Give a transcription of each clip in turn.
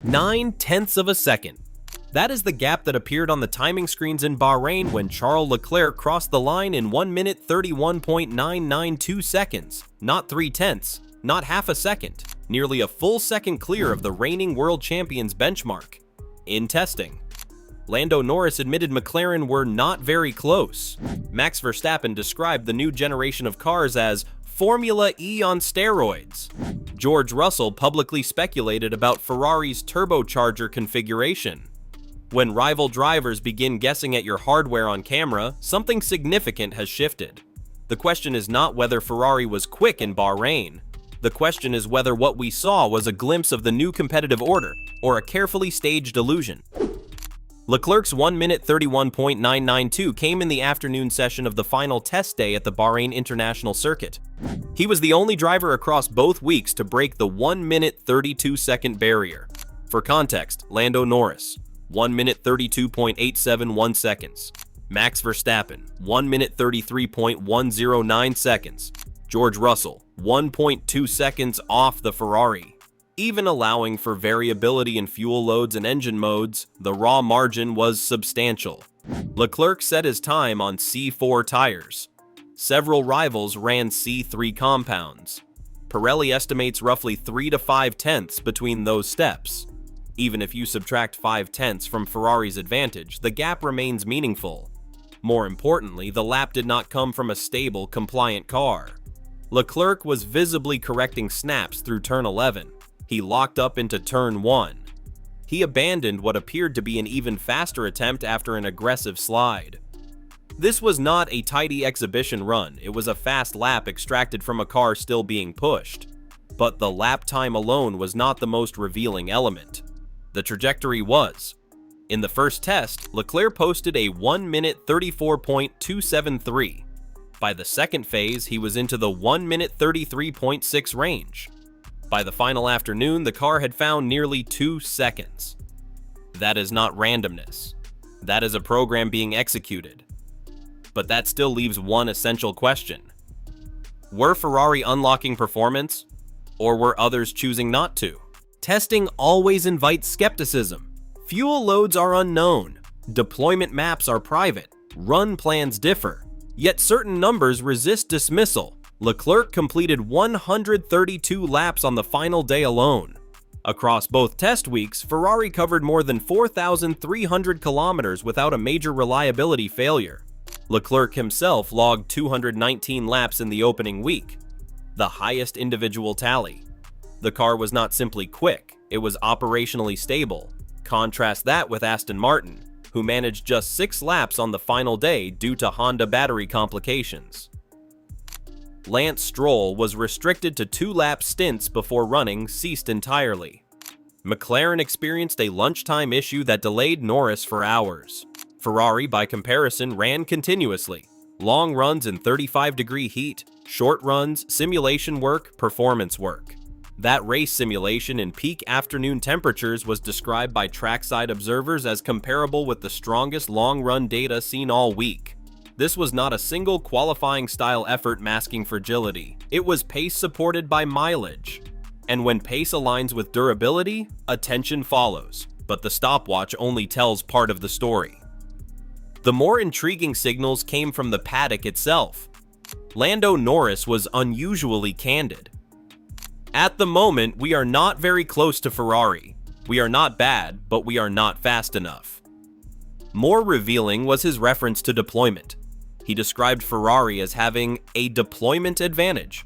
9/10 of a second. That is the gap that appeared on the timing screens in Bahrain when Charles Leclerc crossed the line in 1 minute 31.992 seconds. Not 3/10, not half a second, nearly a full second clear of the reigning world champion's benchmark. In testing, Lando Norris admitted McLaren were not very close. Max Verstappen described the new generation of cars as Formula E on steroids. George Russell publicly speculated about Ferrari's turbocharger configuration. When rival drivers begin guessing at your hardware on camera, something significant has shifted. The question is not whether Ferrari was quick in Bahrain. The question is whether what we saw was a glimpse of the new competitive order or a carefully staged illusion. Leclerc's 1 minute 31.992 came in the afternoon session of the final test day at the Bahrain International Circuit. He was the only driver across both weeks to break the 1 minute 32-second barrier. For context, Lando Norris, 1 minute 32.871 seconds. Max Verstappen, 1 minute 33.109 seconds. George Russell, 1.2 seconds off the Ferrari. Even allowing for variability in fuel loads and engine modes, the raw margin was substantial. Leclerc set his time on C4 tires. Several rivals ran C3 compounds. Pirelli estimates roughly 3 to 5 tenths between those steps. Even if you subtract 5 tenths from Ferrari's advantage, the gap remains meaningful. More importantly, the lap did not come from a stable, compliant car. Leclerc was visibly correcting snaps through turn 11. He locked up into turn 1. He abandoned what appeared to be an even faster attempt after an aggressive slide. This was not a tidy exhibition run, it was a fast lap extracted from a car still being pushed. But the lap time alone was not the most revealing element. The trajectory was. In the first test, Leclerc posted a 1 minute 34.273. By the second phase, he was into the 1 minute 33.6 range. By the final afternoon, the car had found nearly 2 seconds. That is not randomness. That is a program being executed. But that still leaves one essential question. Were Ferrari unlocking performance, or were others choosing not to? Testing always invites skepticism. Fuel loads are unknown. Deployment maps are private. Run plans differ. Yet certain numbers resist dismissal. Leclerc completed 132 laps on the final day alone. Across both test weeks, Ferrari covered more than 4,300 kilometers without a major reliability failure. Leclerc himself logged 219 laps in the opening week, the highest individual tally. The car was not simply quick, it was operationally stable. Contrast that with Aston Martin, who managed just 6 laps on the final day due to Honda battery complications. Lance Stroll was restricted to 2-lap stints before running ceased entirely. McLaren experienced a lunchtime issue that delayed Norris for hours. Ferrari, by comparison, ran continuously. Long runs in 35-degree heat, short runs, simulation work, performance work. That race simulation in peak afternoon temperatures was described by trackside observers as comparable with the strongest long-run data seen all week. This was not a single qualifying-style effort masking fragility. It was pace supported by mileage. And when pace aligns with durability, attention follows. But the stopwatch only tells part of the story. The more intriguing signals came from the paddock itself. Lando Norris was unusually candid. At the moment, we are not very close to Ferrari. We are not bad, but we are not fast enough. More revealing was his reference to deployment. He described Ferrari as having a deployment advantage,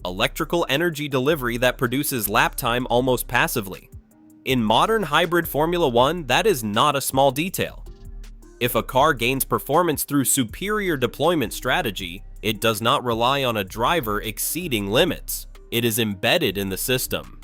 electrical energy delivery that produces lap time almost passively. In modern hybrid Formula 1, that is not a small detail. If a car gains performance through superior deployment strategy, it does not rely on a driver exceeding limits. It is embedded in the system.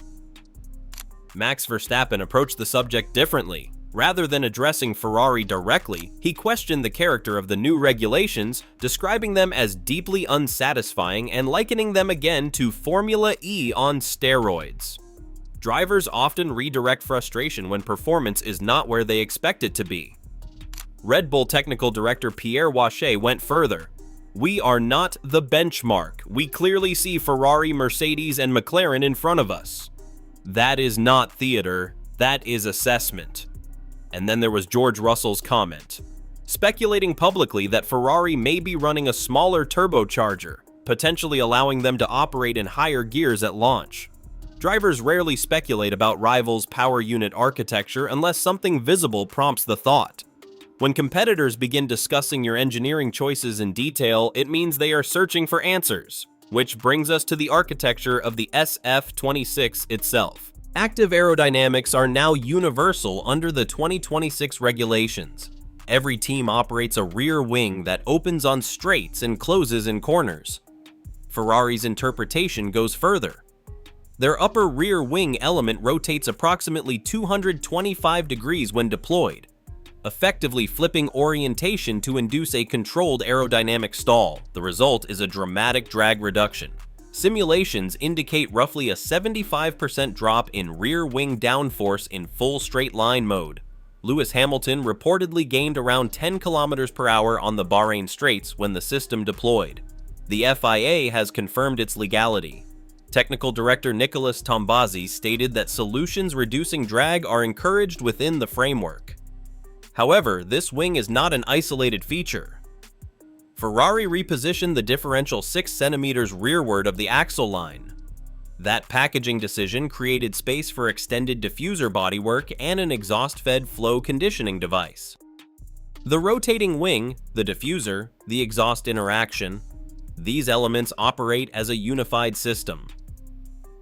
Max Verstappen approached the subject differently. Rather than addressing Ferrari directly, he questioned the character of the new regulations, describing them as deeply unsatisfying and likening them again to Formula E on steroids. Drivers often redirect frustration when performance is not where they expect it to be. Red Bull technical director Pierre Wache went further. We are not the benchmark. We clearly see Ferrari, Mercedes, and McLaren in front of us. That is not theater, That is assessment. And then there was George Russell's comment, speculating publicly that Ferrari may be running a smaller turbocharger, potentially allowing them to operate in higher gears at launch. Drivers rarely speculate about rivals' power unit architecture unless something visible prompts the thought. When competitors begin discussing your engineering choices in detail, it means they are searching for answers, which brings us to the architecture of the SF26 itself. Active aerodynamics are now universal under the 2026 regulations. Every team operates a rear wing that opens on straights and closes in corners. Ferrari's interpretation goes further. Their upper rear wing element rotates approximately 225 degrees when deployed, effectively flipping orientation to induce a controlled aerodynamic stall. The result is a dramatic drag reduction. Simulations indicate roughly a 75% drop in rear wing downforce in full straight line mode. Lewis Hamilton reportedly gained around 10 km per hour on the Bahrain straights when the system deployed. The FIA has confirmed its legality. Technical Director Nicholas Tombazzi stated that solutions reducing drag are encouraged within the framework. However, this wing is not an isolated feature. Ferrari repositioned the differential 6 cm rearward of the axle line. That packaging decision created space for extended diffuser bodywork and an exhaust-fed flow conditioning device. The rotating wing, the diffuser, the exhaust interaction, these elements operate as a unified system.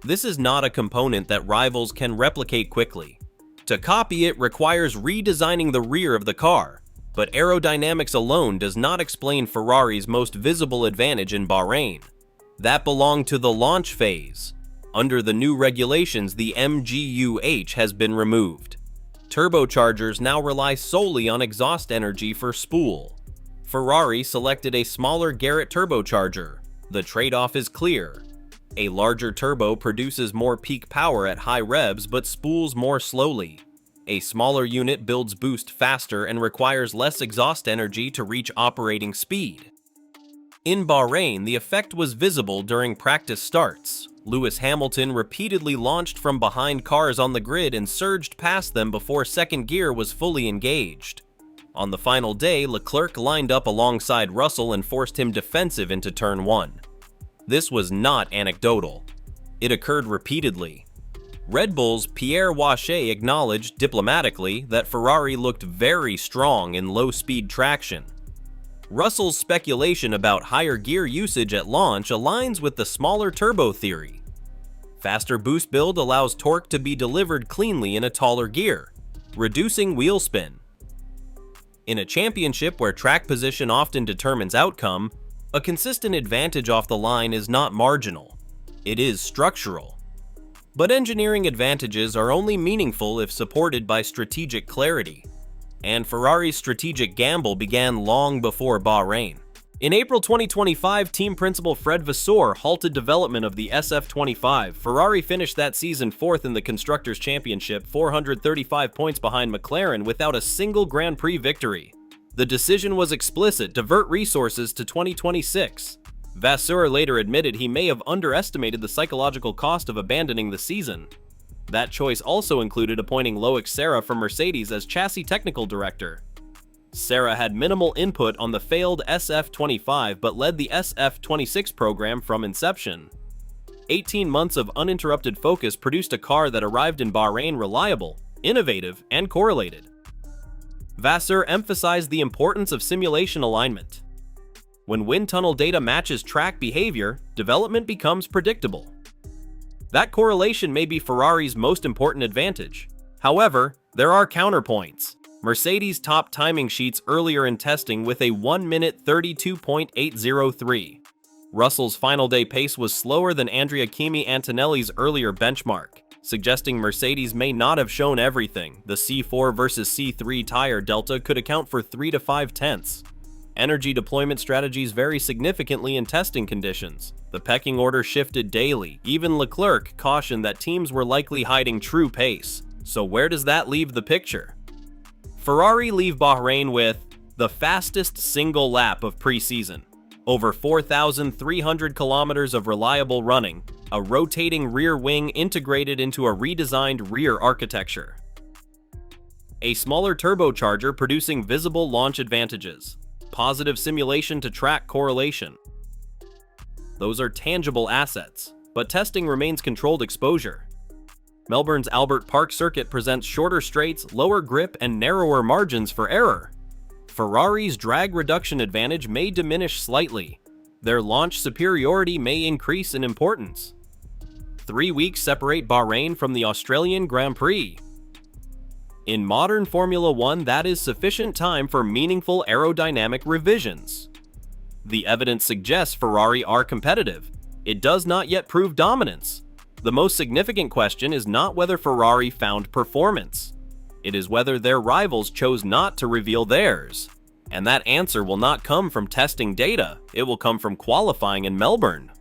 This is not a component that rivals can replicate quickly. To copy it requires redesigning the rear of the car, but aerodynamics alone does not explain Ferrari's most visible advantage in Bahrain. That belonged to the launch phase. Under the new regulations, the MGU-H has been removed. Turbochargers now rely solely on exhaust energy for spool. Ferrari selected a smaller Garrett turbocharger. The trade-off is clear. A larger turbo produces more peak power at high revs but spools more slowly. A smaller unit builds boost faster and requires less exhaust energy to reach operating speed. In Bahrain, the effect was visible during practice starts. Lewis Hamilton repeatedly launched from behind cars on the grid and surged past them before second gear was fully engaged. On the final day, Leclerc lined up alongside Russell and forced him defensive into turn 1. This was not anecdotal. It occurred repeatedly. Red Bull's Pierre Wache acknowledged diplomatically that Ferrari looked very strong in low-speed traction. Russell's speculation about higher gear usage at launch aligns with the smaller turbo theory. Faster boost build allows torque to be delivered cleanly in a taller gear, reducing wheel spin. In a championship where track position often determines outcome, a consistent advantage off the line is not marginal. It is structural. But engineering advantages are only meaningful if supported by strategic clarity. And Ferrari's strategic gamble began long before Bahrain. In April 2025, team principal Fred Vasseur halted development of the SF25. Ferrari finished that season 4th in the Constructors' Championship, 435 points behind McLaren without a single Grand Prix victory. The decision was explicit: divert resources to 2026. Vasseur later admitted he may have underestimated the psychological cost of abandoning the season. That choice also included appointing Loic Serra from Mercedes as chassis technical director. Serra had minimal input on the failed SF25 but led the SF26 program from inception. 18 months of uninterrupted focus produced a car that arrived in Bahrain reliable, innovative, and correlated. Vasseur emphasized the importance of simulation alignment. When wind tunnel data matches track behavior, development becomes predictable. That correlation may be Ferrari's most important advantage. However, there are counterpoints. Mercedes topped timing sheets earlier in testing with a 1-minute 32.803. Russell's final day pace was slower than Andrea Kimi Antonelli's earlier benchmark, suggesting Mercedes may not have shown everything. The C4 versus C3 tire delta could account for 3 to 5 tenths. Energy deployment strategies vary significantly in testing conditions. The pecking order shifted daily. Even Leclerc cautioned that teams were likely hiding true pace. So where does that leave the picture? Ferrari leave Bahrain with the fastest single lap of preseason, over 4,300 kilometers of reliable running, a rotating rear wing integrated into a redesigned rear architecture. A smaller turbocharger producing visible launch advantages. Positive simulation to track correlation. Those are tangible assets, but testing remains controlled exposure. Melbourne's Albert Park circuit presents shorter straights, lower grip, and narrower margins for error. Ferrari's drag reduction advantage may diminish slightly. Their launch superiority may increase in importance. 3 weeks separate Bahrain from the Australian Grand Prix. In modern Formula One, that is sufficient time for meaningful aerodynamic revisions. The evidence suggests Ferrari are competitive. It does not yet prove dominance. The most significant question is not whether Ferrari found performance. It is whether their rivals chose not to reveal theirs. And that answer will not come from testing data, it will come from qualifying in Melbourne.